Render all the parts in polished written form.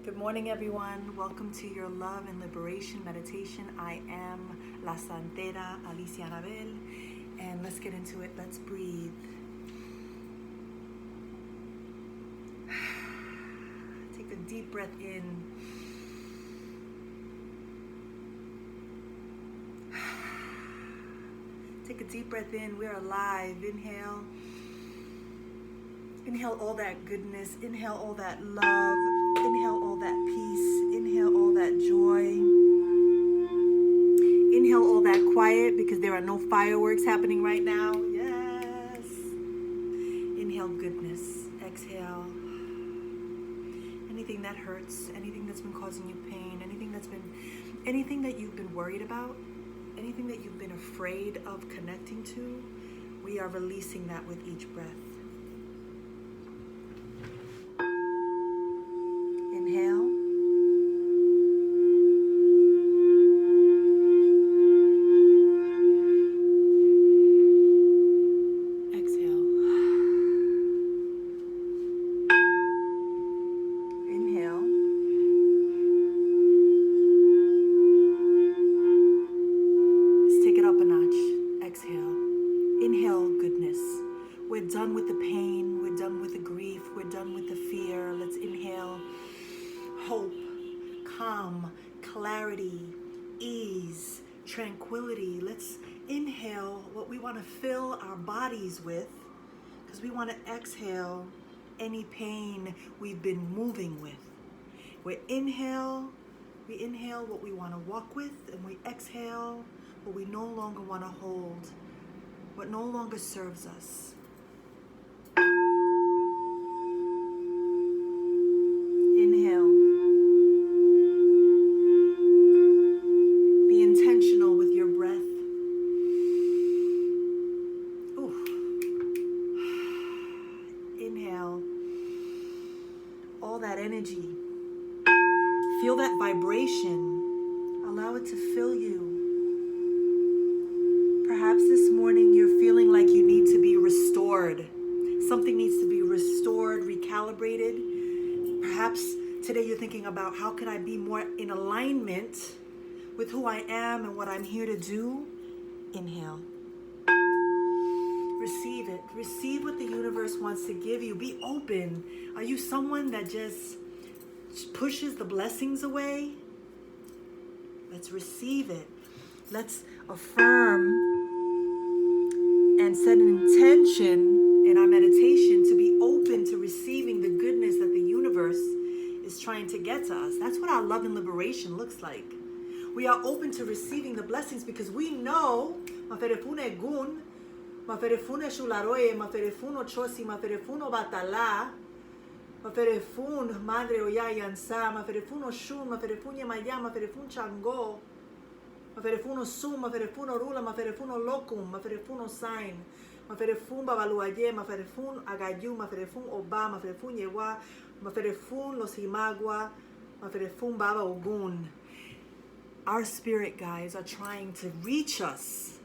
Good morning, everyone. Welcome to your love and liberation meditation. I am La Santera Alicia Anabel, and let's get into it. Let's breathe. Take a deep breath in. Take a deep breath in. We're alive. Inhale. Inhale all that goodness. Inhale all that love. Inhale all that peace. Inhale all that joy. Inhale all that quiet because there are no fireworks happening right now. Yes. Inhale goodness. Exhale. Anything that hurts, anything that's been causing you pain, anything that you've been worried about, anything that you've been afraid of connecting to, we are releasing that with each breath. Inhale. Exhale. Inhale. Let's take it up a notch. Exhale. Inhale goodness. We're done with the pain. We're done with the grief. We're done with the fear. Let's inhale hope, calm, clarity, ease, tranquility. Let's inhale what we want to fill our bodies with, because we want to exhale any pain we've been moving with. We inhale what we want to walk with, and we exhale what we no longer want to hold, what no longer serves us. Inhale. Be intentional with your breath. Ooh. Inhale all that energy. Feel that vibration. Allow it to fill you. Perhaps this morning you're feeling like you need to be restored. Something needs to be restored, recalibrated. Perhaps today you're thinking about how can I be more in alignment with who I am and what I'm here to do. Inhale. Receive it. Receive what the universe wants to give you. Be open. Are you someone that just pushes the blessings away? Let's receive it. Let's affirm and set an intention in our meditation to be open to receiving the goodness that the universe is trying to get to us. That's what our love and liberation looks like. We are open to receiving the blessings because we know Maferefun eggun, Maferefun Maferefun Ochossi, Maferefun Obatala, Maferefun madre Oya Yansa, Maferefun Ochun, Maferefun Yemaya, Maferefun Chango, Maferefun Osum, Maferefun Orula, Maferefun Olokun, Maferefun Osain, Maferefun babaluaye, Maferefun agayu, Maferefun Oba, Maferefun Ellegua, Maferefun los Yemaya, Maferefun baba Oggun. Our spirit guides are trying to reach us,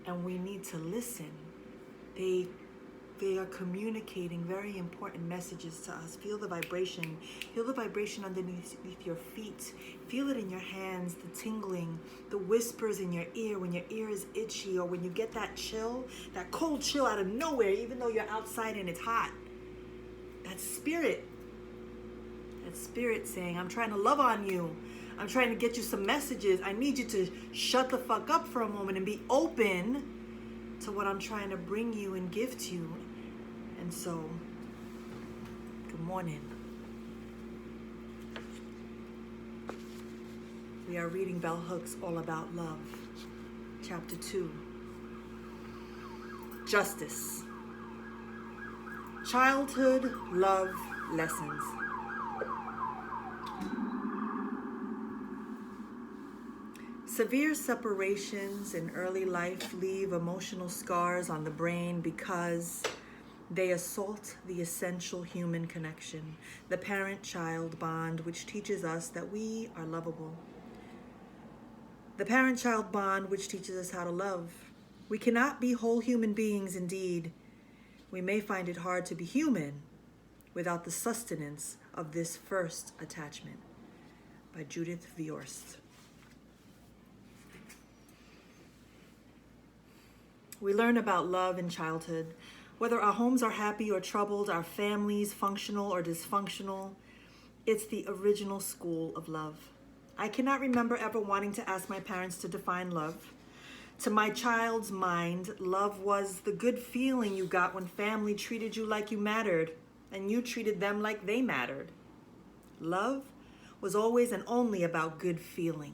and we need to listen. They are communicating very important messages to us. Feel the vibration. Feel the vibration underneath your feet. Feel it in your hands, the tingling, the whispers in your ear when your ear is itchy, or when you get that chill, that cold chill out of nowhere, even though you're outside and it's hot. That's spirit. That's spirit saying, I'm trying to love on you. I'm trying to get you some messages. I need you to shut the fuck up for a moment and be open to what I'm trying to bring you and give to you. And so, good morning. We are reading Bell Hooks' All About Love, Chapter 2. Justice. Childhood love lessons. Severe separations in early life leave emotional scars on the brain because they assault the essential human connection, the parent-child bond, which teaches us that we are lovable. The parent-child bond, which teaches us how to love. We cannot be whole human beings indeed. We may find it hard to be human, without the sustenance of this first attachment. By Judith Viorst. We learn about love in childhood. Whether our homes are happy or troubled, our families functional or dysfunctional, it's the original school of love. I cannot remember ever wanting to ask my parents to define love. To my child's mind, love was the good feeling you got when family treated you like you mattered and you treated them like they mattered. Love was always and only about good feeling.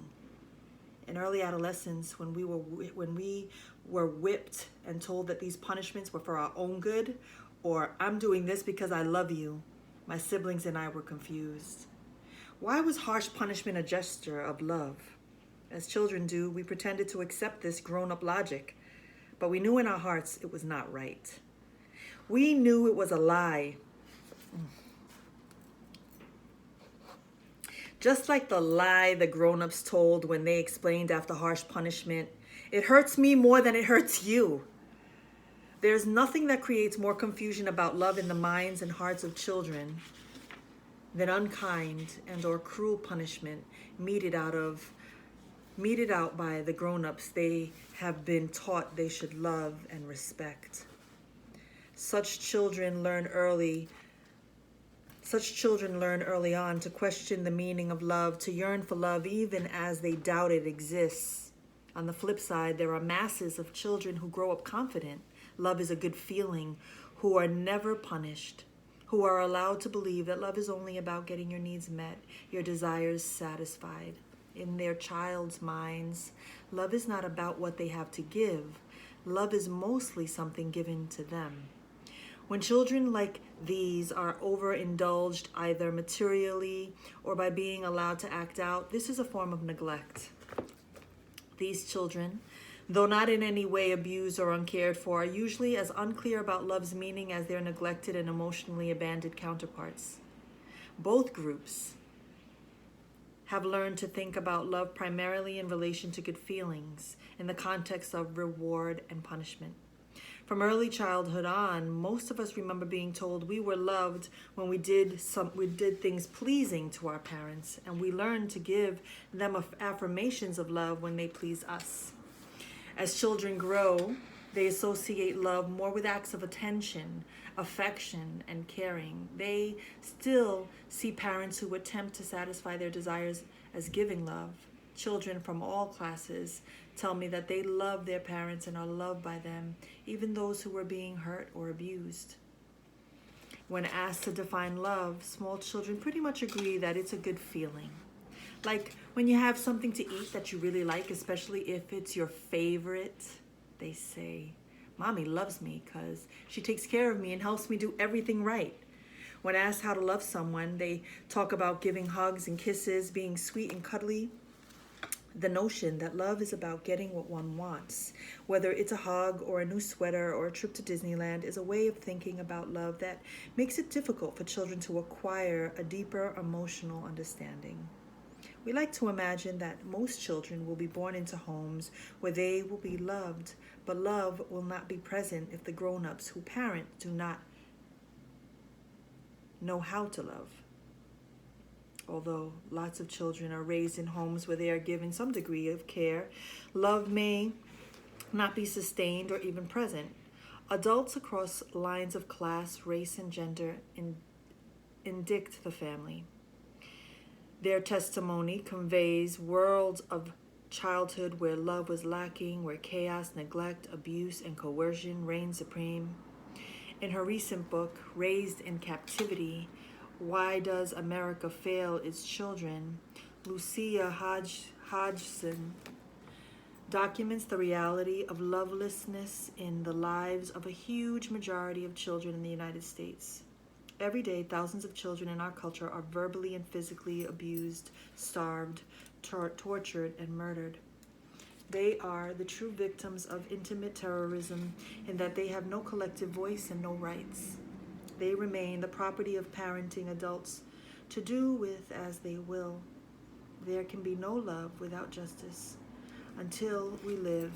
In early adolescence, when we were whipped and told that these punishments were for our own good, or I'm doing this because I love you, my siblings and I were confused. Why was harsh punishment a gesture of love? As children do, we pretended to accept this grown-up logic, but we knew in our hearts it was not right. We knew it was a lie. Just like the lie the grown-ups told when they explained after harsh punishment, it hurts me more than it hurts you. There's nothing that creates more confusion about love in the minds and hearts of children than unkind and or cruel punishment meted out by the grown-ups they have been taught they should love and respect. Such children learn early on to question the meaning of love, to yearn for love even as they doubt it exists. On the flip side, there are masses of children who grow up confident love is a good feeling, who are never punished, who are allowed to believe that love is only about getting your needs met, your desires satisfied. In their child's minds, love is not about what they have to give. Love is mostly something given to them. When children like these are overindulged either materially or by being allowed to act out, this is a form of neglect. These children, though not in any way abused or uncared for, are usually as unclear about love's meaning as their neglected and emotionally abandoned counterparts. Both groups have learned to think about love primarily in relation to good feelings, in the context of reward and punishment. From early childhood on, most of us remember being told we were loved when we did things pleasing to our parents, and we learned to give them affirmations of love when they please us. As children grow, they associate love more with acts of attention, affection, and caring. They still see parents who attempt to satisfy their desires as giving love. Children from all classes tell me that they love their parents and are loved by them, even those who were being hurt or abused. When asked to define love, small children pretty much agree that it's a good feeling. Like when you have something to eat that you really like, especially if it's your favorite, they say, "Mommy loves me because she takes care of me and helps me do everything right." When asked how to love someone, they talk about giving hugs and kisses, being sweet and cuddly. The notion that love is about getting what one wants, whether it's a hug or a new sweater or a trip to Disneyland, is a way of thinking about love that makes it difficult for children to acquire a deeper emotional understanding. We like to imagine that most children will be born into homes where they will be loved, but love will not be present if the grown-ups who parent do not know how to love. Although lots of children are raised in homes where they are given some degree of care, love may not be sustained or even present. Adults across lines of class, race, and gender indict the family. Their testimony conveys worlds of childhood where love was lacking, where chaos, neglect, abuse, and coercion reigned supreme. In her recent book, Raised in Captivity, Why Does America Fail Its Children?, Lucia Hodgson documents the reality of lovelessness in the lives of a huge majority of children in the United States. Every day, thousands of children in our culture are verbally and physically abused, starved, tortured, and murdered. They are the true victims of intimate terrorism in that they have no collective voice and no rights. They remain the property of parenting adults to do with as they will. There can be no love without justice until we live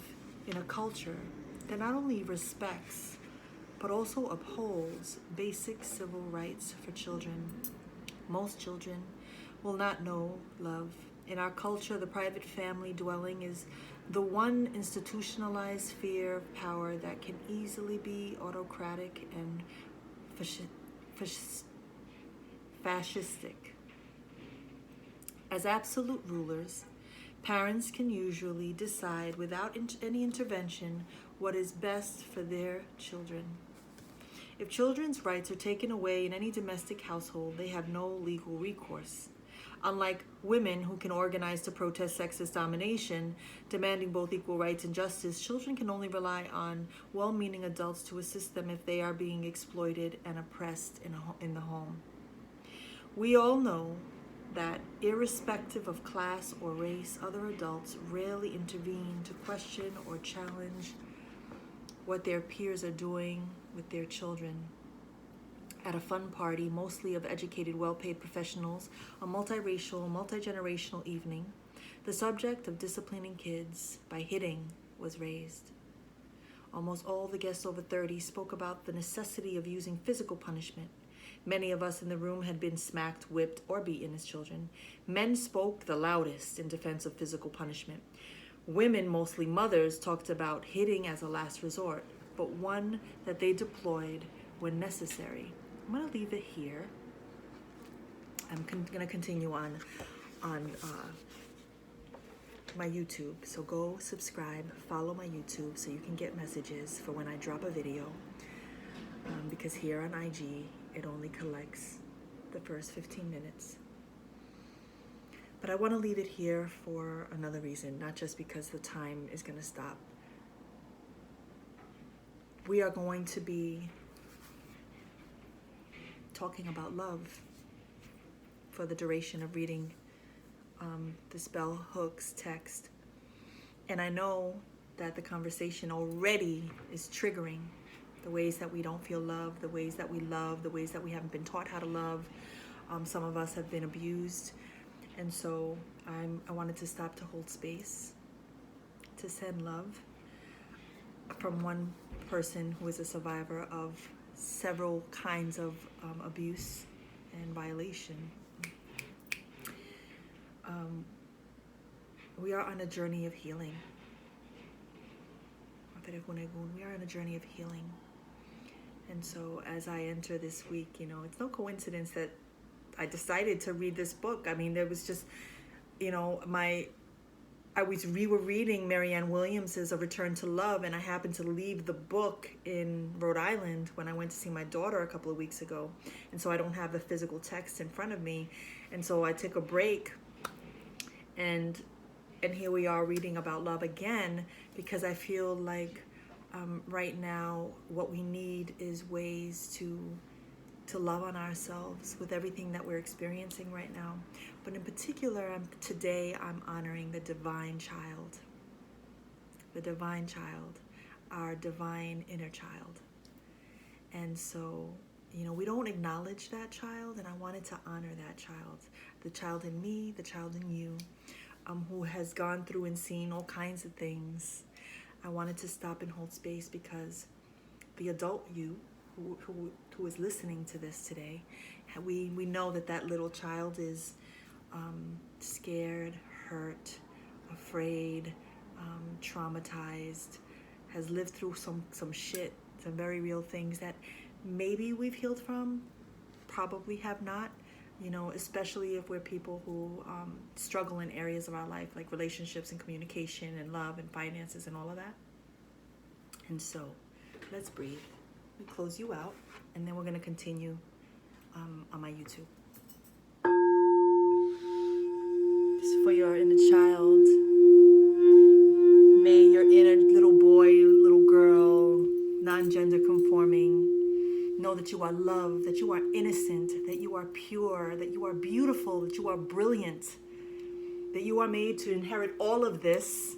in a culture that not only respects but also upholds basic civil rights for children. Most children will not know love. In our culture, the private family dwelling is the one institutionalized sphere of power that can easily be autocratic and fascistic. As absolute rulers, parents can usually decide without any intervention what is best for their children. If children's rights are taken away in any domestic household, they have no legal recourse. Unlike women who can organize to protest sexist domination, demanding both equal rights and justice, children can only rely on well-meaning adults to assist them if they are being exploited and oppressed in the home. We all know that irrespective of class or race, other adults rarely intervene to question or challenge what their peers are doing with their children. At a fun party, mostly of educated, well-paid professionals, a multiracial, multi-generational evening, the subject of disciplining kids by hitting was raised. Almost all the guests over 30 spoke about the necessity of using physical punishment. Many of us in the room had been smacked, whipped, or beaten as children. Men spoke the loudest in defense of physical punishment. Women, mostly mothers, talked about hitting as a last resort, but one that they deployed when necessary. I'm going to leave it here. I'm going to continue on my YouTube. So go subscribe, follow my YouTube so you can get messages for when I drop a video. Because here on IG, it only collects the first 15 minutes. But I want to leave it here for another reason, not just because the time is going to stop. We are going to be talking about love for the duration of reading this bell hooks text. And I know that the conversation already is triggering the ways that we don't feel love, the ways that we love, the ways that we haven't been taught how to love. Some of us have been abused. And so I wanted to stop to hold space, to send love from one person who is a survivor of several kinds of abuse and violation. We are on a journey of healing. We are on a journey of healing. And so as I enter this week, it's no coincidence that I decided to read this book. I mean, there was just, we were reading Marianne Williams's A Return to Love, and I happened to leave the book in Rhode Island when I went to see my daughter a couple of weeks ago. And so I don't have the physical text in front of me. And so I took a break, and here we are reading about love again, because I feel like right now what we need is ways to love on ourselves with everything that we're experiencing right now. But in particular, today I'm honoring the divine child, our divine inner child. And so, we don't acknowledge that child, and I wanted to honor that child, the child in me, the child in you, who has gone through and seen all kinds of things. I wanted to stop and hold space because the adult you, who is listening to this today, we know that little child is scared, hurt, afraid, traumatized, has lived through some shit, some very real things that maybe we've healed from, probably have not, especially if we're people who struggle in areas of our life like relationships and communication and love and finances and all of that. And so let's breathe. We close you out, and then we're going to continue on my YouTube. This is for your inner child. May your inner little boy, little girl, non-gender conforming, know that you are loved, that you are innocent, that you are pure, that you are beautiful, that you are brilliant, that you are made to inherit all of this,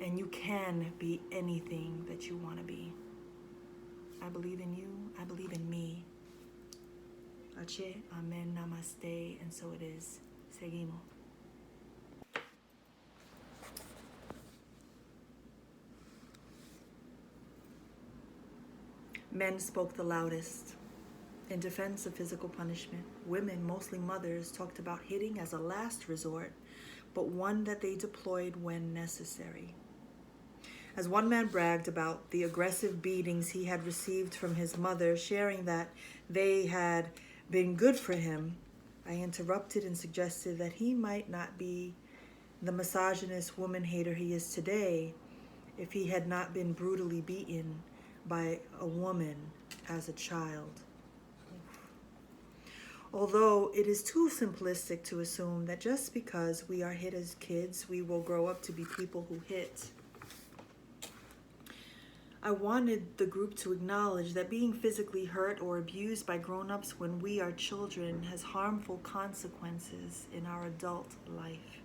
and you can be anything that you want to be. I believe in you. I believe in me. Ache, amen, namaste, and so it is. Seguimos. Men spoke the loudest. In defense of physical punishment, women, mostly mothers, talked about hitting as a last resort, but one that they deployed when necessary. As one man bragged about the aggressive beatings he had received from his mother, sharing that they had been good for him, I interrupted and suggested that he might not be the misogynist woman-hater he is today if he had not been brutally beaten by a woman as a child. Although it is too simplistic to assume that just because we are hit as kids, we will grow up to be people who hit. I wanted the group to acknowledge that being physically hurt or abused by grown-ups when we are children has harmful consequences in our adult life.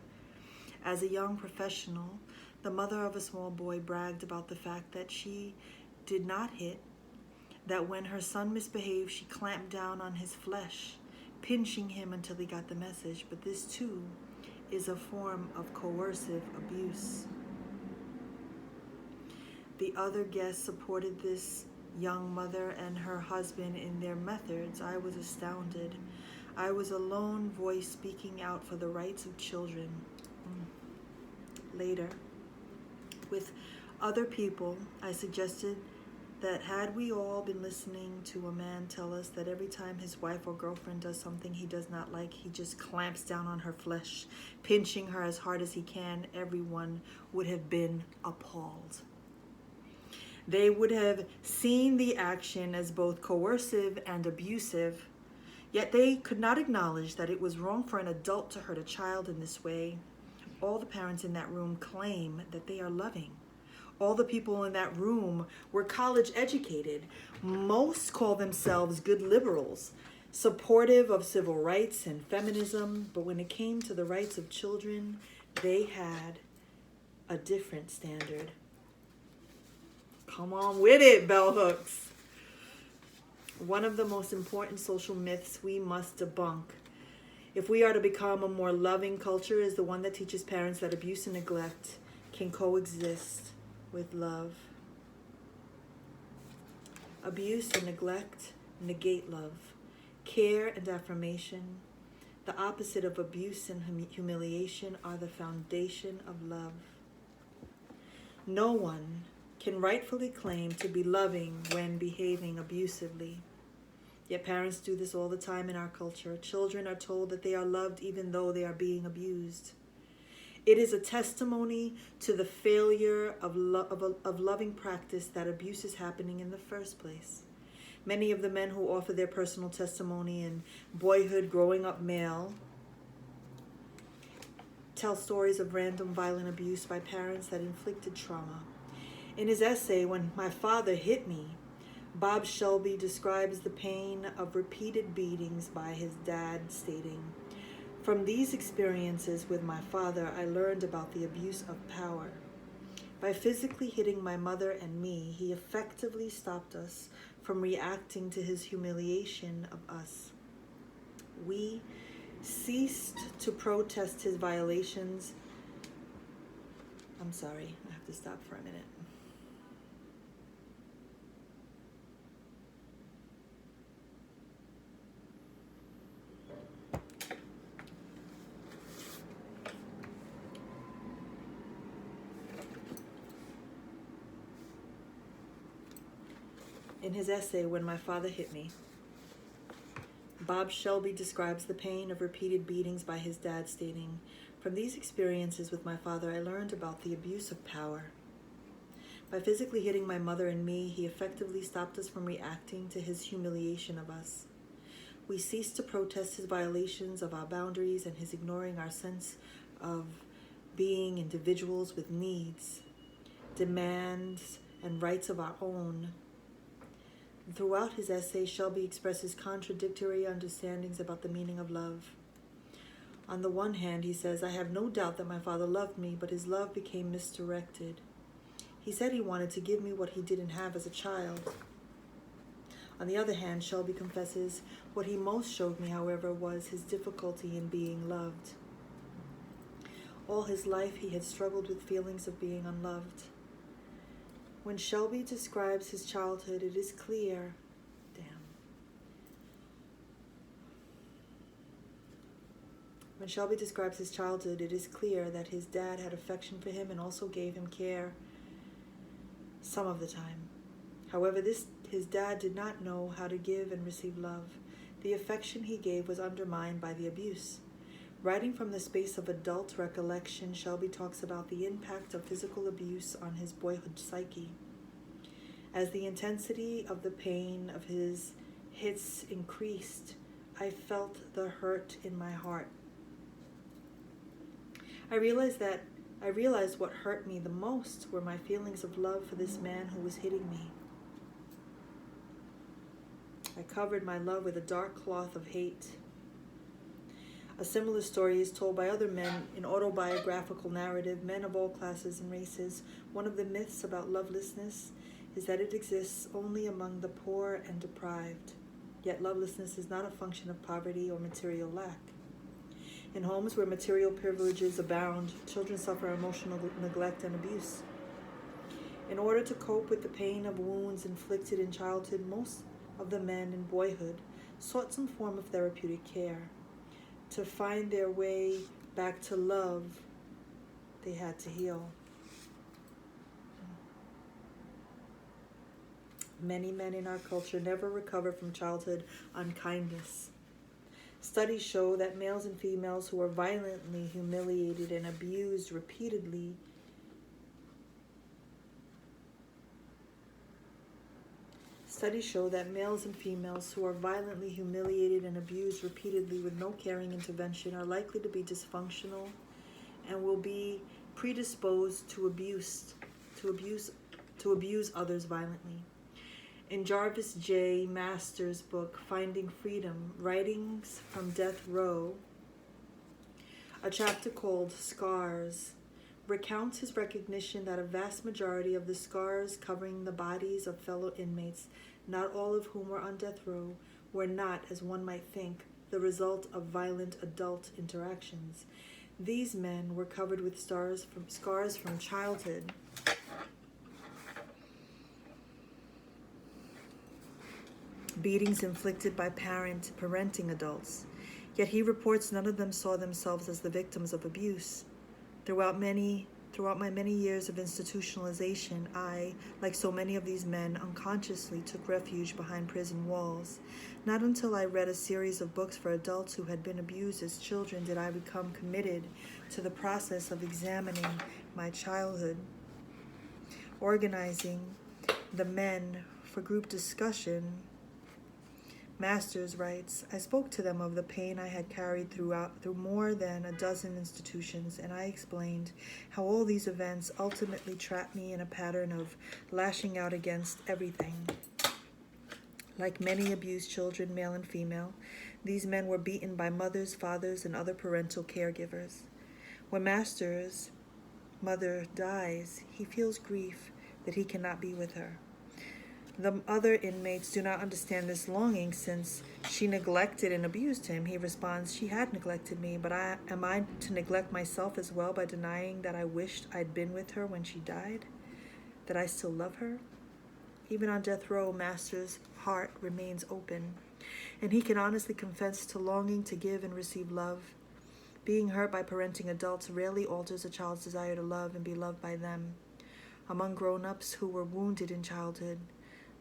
As a young professional, the mother of a small boy bragged about the fact that she did not hit, that when her son misbehaved, she clamped down on his flesh, pinching him until he got the message. But this too is a form of coercive abuse. The other guests supported this young mother and her husband in their methods. I was astounded. I was a lone voice speaking out for the rights of children. Later, with other people, I suggested that had we all been listening to a man tell us that every time his wife or girlfriend does something he does not like, he just clamps down on her flesh, pinching her as hard as he can, everyone would have been appalled. They would have seen the action as both coercive and abusive, yet they could not acknowledge that it was wrong for an adult to hurt a child in this way. All the parents in that room claim that they are loving. All the people in that room were college educated. Most call themselves good liberals, supportive of civil rights and feminism, but when it came to the rights of children, they had a different standard. Come on with it, bell hooks. One of the most important social myths we must debunk, if we are to become a more loving culture, is the one that teaches parents that abuse and neglect can coexist with love. Abuse and neglect negate love. Care and affirmation, the opposite of abuse and humiliation, are the foundation of love. No one can rightfully claim to be loving when behaving abusively. Yet parents do this all the time in our culture. Children are told that they are loved even though they are being abused. It is a testimony to the failure of loving practice that abuse is happening in the first place. Many of the men who offer their personal testimony in Boyhood Growing Up Male tell stories of random violent abuse by parents that inflicted trauma. In his essay, When My Father Hit Me, Bob Shelby describes the pain of repeated beatings by his dad, stating, "From these experiences with my father, I learned about the abuse of power. By physically hitting my mother and me, he effectively stopped us from reacting to his humiliation of us. We ceased to protest his violations." I'm sorry, I have to stop for a minute. In his essay, When My Father Hit Me, Bob Shelby describes the pain of repeated beatings by his dad, stating, "From these experiences with my father, I learned about the abuse of power. By physically hitting my mother and me, he effectively stopped us from reacting to his humiliation of us. We ceased to protest his violations of our boundaries and his ignoring our sense of being individuals with needs, demands, and rights of our own." Throughout his essay, Shelby expresses contradictory understandings about the meaning of love. On the one hand, he says, "I have no doubt that my father loved me, but his love became misdirected. He said he wanted to give me what he didn't have as a child." On the other hand, Shelby confesses, "What he most showed me, however, was his difficulty in being loved. All his life, he had struggled with feelings of being unloved. When Shelby describes his childhood, it is clear. When Shelby describes his childhood, it is clear that his dad had affection for him and also gave him care some of the time. However, his dad did not know how to give and receive love. The affection he gave was undermined by the abuse. Writing from the space of adult recollection, Shelby talks about the impact of physical abuse on his boyhood psyche. As the intensity of the pain of his hits increased, I felt the hurt in my heart. I realized what hurt me the most were my feelings of love for this man who was hitting me. I covered my love with a dark cloth of hate. A similar story is told by other men in autobiographical narrative, men of all classes and races. One of the myths about lovelessness is that it exists only among the poor and deprived. Yet lovelessness is not a function of poverty or material lack. In homes where material privileges abound, children suffer emotional neglect and abuse. In order to cope with the pain of wounds inflicted in childhood, most of the men in boyhood sought some form of therapeutic care. To find their way back to love, they had to heal. Many men in our culture never recover from childhood unkindness. Studies show that males and females who are violently humiliated and abused repeatedly with no caring intervention are likely to be dysfunctional and will be predisposed to abuse others violently. In Jarvis J. Masters' book, Finding Freedom, Writings from Death Row, a chapter called Scars recounts his recognition that a vast majority of the scars covering the bodies of fellow inmates, not all of whom were on death row, were not, as one might think, the result of violent adult interactions. These men were covered with scars from childhood. Beatings inflicted by parenting adults. Yet he reports none of them saw themselves as the victims of abuse. Throughout my many years of institutionalization, I, like so many of these men, unconsciously took refuge behind prison walls. Not until I read a series of books for adults who had been abused as children did I become committed to the process of examining my childhood. Organizing the men for group discussion, Masters writes, I spoke to them of the pain I had carried through more than a dozen institutions, and I explained how all these events ultimately trapped me in a pattern of lashing out against everything. Like many abused children, male and female, these men were beaten by mothers, fathers, and other parental caregivers. When Masters' mother dies, he feels grief that he cannot be with her. The other inmates do not understand this longing since she neglected and abused him. He responds, she had neglected me, but am I to neglect myself as well by denying that I wished I'd been with her when she died? That I still love her? Even on death row, Master's heart remains open, and he can honestly confess to longing to give and receive love. Being hurt by parenting adults rarely alters a child's desire to love and be loved by them. Among grown-ups who were wounded in childhood,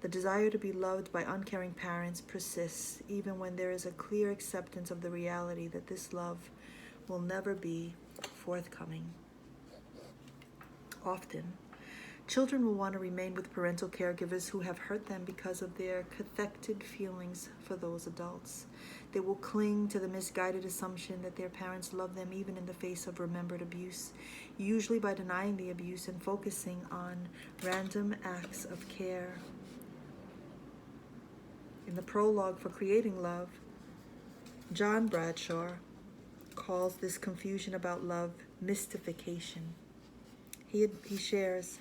the desire to be loved by uncaring parents persists even when there is a clear acceptance of the reality that this love will never be forthcoming. Often, children will want to remain with parental caregivers who have hurt them because of their cathected feelings for those adults. They will cling to the misguided assumption that their parents love them even in the face of remembered abuse, usually by denying the abuse and focusing on random acts of care. In the prologue for Creating Love, John Bradshaw calls this confusion about love mystification. He shares,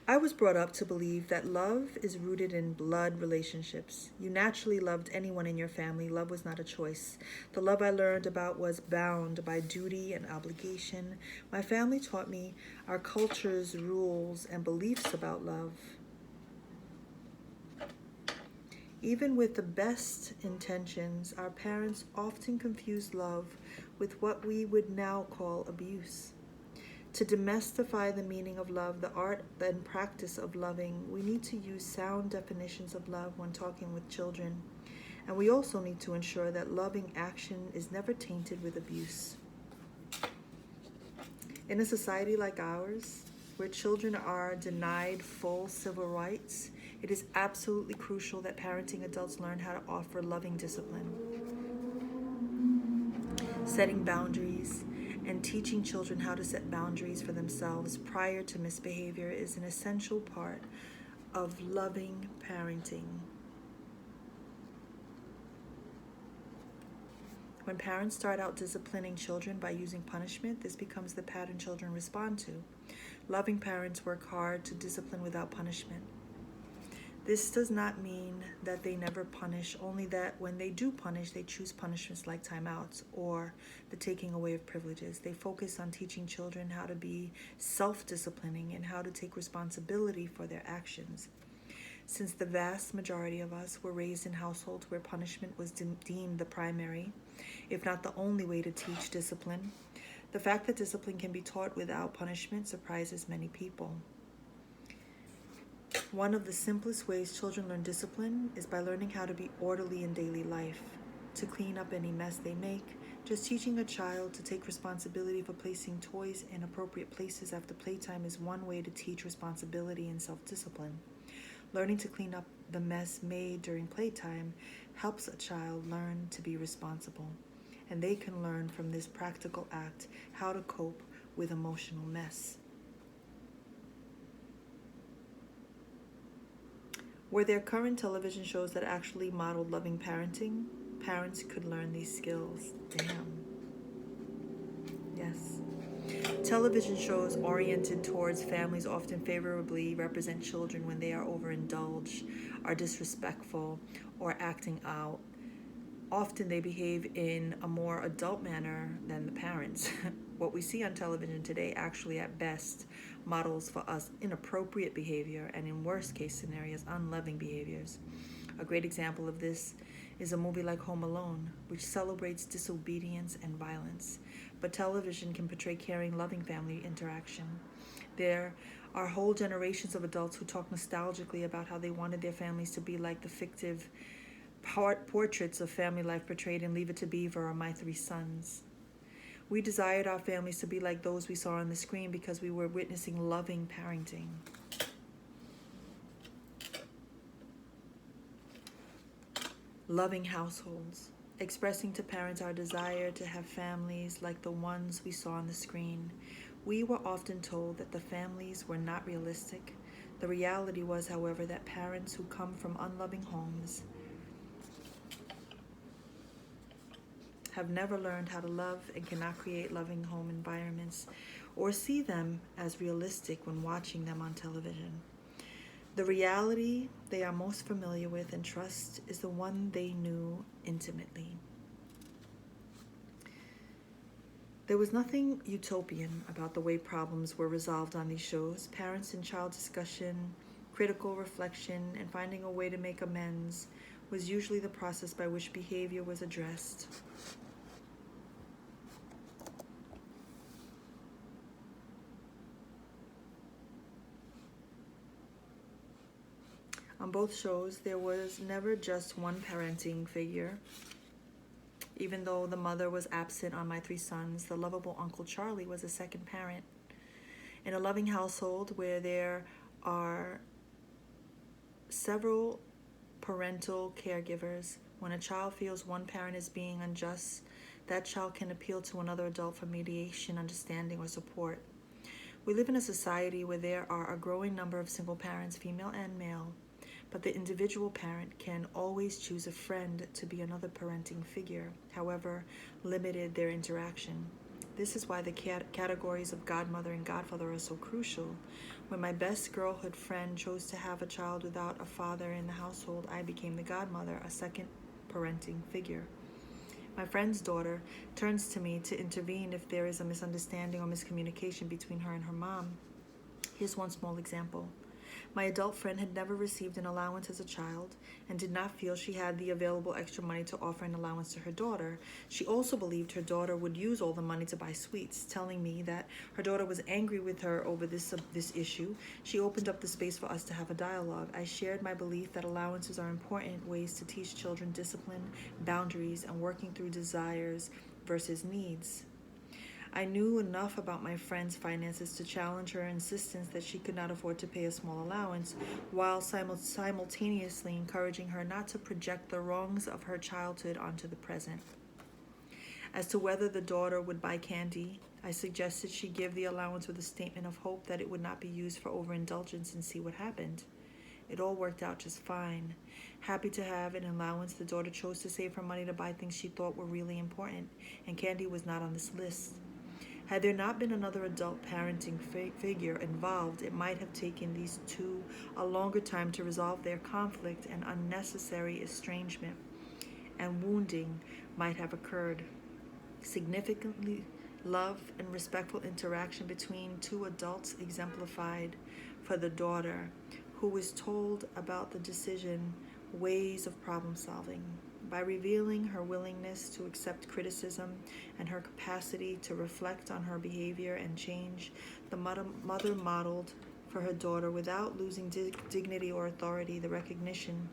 I was brought up to believe that love is rooted in blood relationships. You naturally loved anyone in your family. Love was not a choice. The love I learned about was bound by duty and obligation. My family taught me our culture's rules and beliefs about love. Even with the best intentions, our parents often confused love with what we would now call abuse. To demystify the meaning of love, the art and practice of loving, we need to use sound definitions of love when talking with children. And we also need to ensure that loving action is never tainted with abuse. In a society like ours, where children are denied full civil rights, it is absolutely crucial that parenting adults learn how to offer loving discipline. Setting boundaries and teaching children how to set boundaries for themselves prior to misbehavior is an essential part of loving parenting. When parents start out disciplining children by using punishment, this becomes the pattern children respond to. Loving parents work hard to discipline without punishment. This does not mean that they never punish, only that when they do punish, they choose punishments like timeouts or the taking away of privileges. They focus on teaching children how to be self-disciplining and how to take responsibility for their actions. Since the vast majority of us were raised in households where punishment was deemed the primary, if not the only way to teach discipline, the fact that discipline can be taught without punishment surprises many people. One of the simplest ways children learn discipline is by learning how to be orderly in daily life, to clean up any mess they make. Just teaching a child to take responsibility for placing toys in appropriate places after playtime is one way to teach responsibility and self-discipline. Learning to clean up the mess made during playtime helps a child learn to be responsible, and they can learn from this practical act how to cope with emotional mess. Were there current television shows that actually modeled loving parenting, parents could learn these skills. Damn. Yes. Television shows oriented towards families often favorably represent children when they are overindulged, are disrespectful, or acting out. Often they behave in a more adult manner than the parents. What we see on television today actually at best models for us inappropriate behavior and in worst case scenarios, unloving behaviors. A great example of this is a movie like Home Alone, which celebrates disobedience and violence. But television can portray caring, loving family interaction. There are whole generations of adults who talk nostalgically about how they wanted their families to be like the fictive portraits of family life portrayed in Leave It to Beaver or My Three Sons. We desired our families to be like those we saw on the screen because we were witnessing loving parenting. Loving households, expressing to parents our desire to have families like the ones we saw on the screen. We were often told that the families were not realistic. The reality was, however, that parents who come from unloving homes have never learned how to love and cannot create loving home environments or see them as realistic when watching them on television. The reality they are most familiar with and trust is the one they knew intimately. There was nothing utopian about the way problems were resolved on these shows. Parents and child discussion, critical reflection, and finding a way to make amends was usually the process by which behavior was addressed. On both shows, there was never just one parenting figure. Even though the mother was absent on My Three Sons, the lovable Uncle Charlie was a second parent. In a loving household where there are several parental caregivers, when a child feels one parent is being unjust, that child can appeal to another adult for mediation, understanding, or support. We live in a society where there are a growing number of single parents, female and male, but the individual parent can always choose a friend to be another parenting figure, however limited their interaction. This is why the categories of godmother and godfather are so crucial. When my best girlhood friend chose to have a child without a father in the household, I became the godmother, a second parenting figure. My friend's daughter turns to me to intervene if there is a misunderstanding or miscommunication between her and her mom. Here's one small example. My adult friend had never received an allowance as a child and did not feel she had the available extra money to offer an allowance to her daughter. She also believed her daughter would use all the money to buy sweets, telling me that her daughter was angry with her over this issue. She opened up the space for us to have a dialogue. I shared my belief that allowances are important ways to teach children discipline, boundaries, and working through desires versus needs. I knew enough about my friend's finances to challenge her insistence that she could not afford to pay a small allowance, while simultaneously encouraging her not to project the wrongs of her childhood onto the present. As to whether the daughter would buy candy, I suggested she give the allowance with a statement of hope that it would not be used for overindulgence and see what happened. It all worked out just fine. Happy to have an allowance, the daughter chose to save her money to buy things she thought were really important, and candy was not on this list. Had there not been another adult parenting figure involved, it might have taken these two a longer time to resolve their conflict, and unnecessary estrangement and wounding might have occurred. Significantly, love and respectful interaction between two adults exemplified for the daughter, who was told about the decision, ways of problem solving. By revealing her willingness to accept criticism and her capacity to reflect on her behavior and change, the mother modeled for her daughter, without losing dignity or authority, the recognition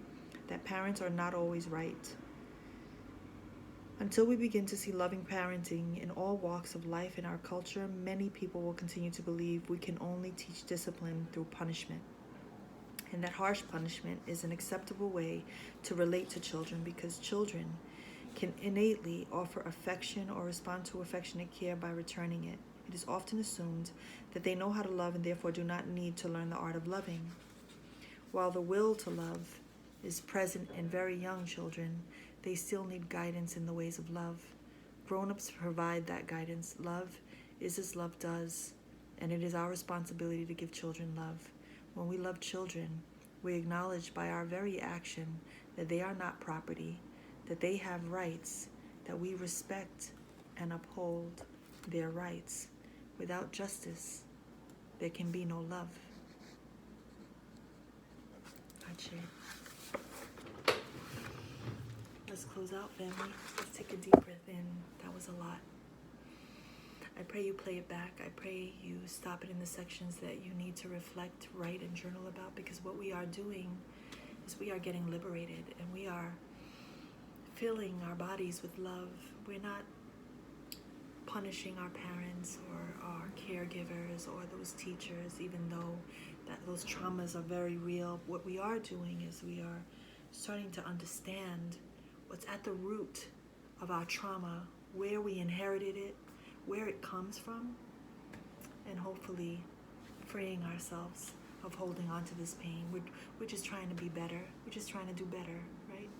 that parents are not always right. Until we begin to see loving parenting in all walks of life in our culture, many people will continue to believe we can only teach discipline through punishment, and that harsh punishment is an acceptable way to relate to children, because children can innately offer affection or respond to affectionate care by returning it. It is often assumed that they know how to love and therefore do not need to learn the art of loving. While the will to love is present in very young children, they still need guidance in the ways of love. Grown-ups provide that guidance. Love is as love does, and it is our responsibility to give children love. When we love children, we acknowledge by our very action that they are not property, that they have rights, that we respect and uphold their rights. Without justice, there can be no love. Ache. Let's close out, family. Let's take a deep breath in. That was a lot. I pray you play it back. I pray you stop it in the sections that you need to reflect, write, and journal about, because what we are doing is we are getting liberated, and we are filling our bodies with love. We're not punishing our parents or our caregivers or those teachers, even though that those traumas are very real. What we are doing is we are starting to understand what's at the root of our trauma, where we inherited it, where it comes from, and hopefully freeing ourselves of holding on to this pain. We're just trying to be better. We're just trying to do better, right?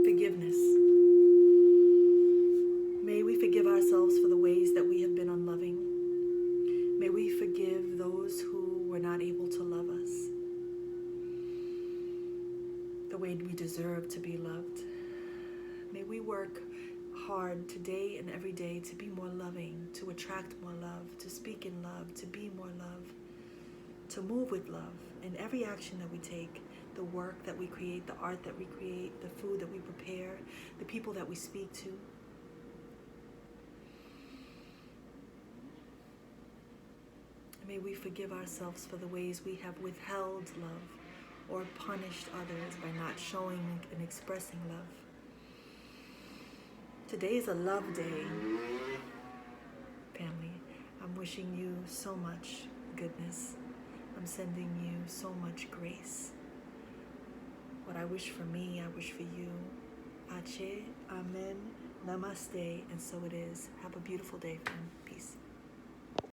Forgiveness. May we forgive ourselves for the ways that we have been unloving. May we forgive those who were not able to love us the way we deserve to be loved. May we work hard today and every day to be more loving, to attract more love, to speak in love, to be more love, to move with love in every action that we take, the work that we create, the art that we create, the food that we prepare, the people that we speak to. May we forgive ourselves for the ways we have withheld love or punished others by not showing and expressing love. Today is a love day, family. I'm wishing you so much goodness. I'm sending you so much grace. What I wish for me, I wish for you. Ache, Amen, Namaste, and so it is. Have a beautiful day, fam. Peace.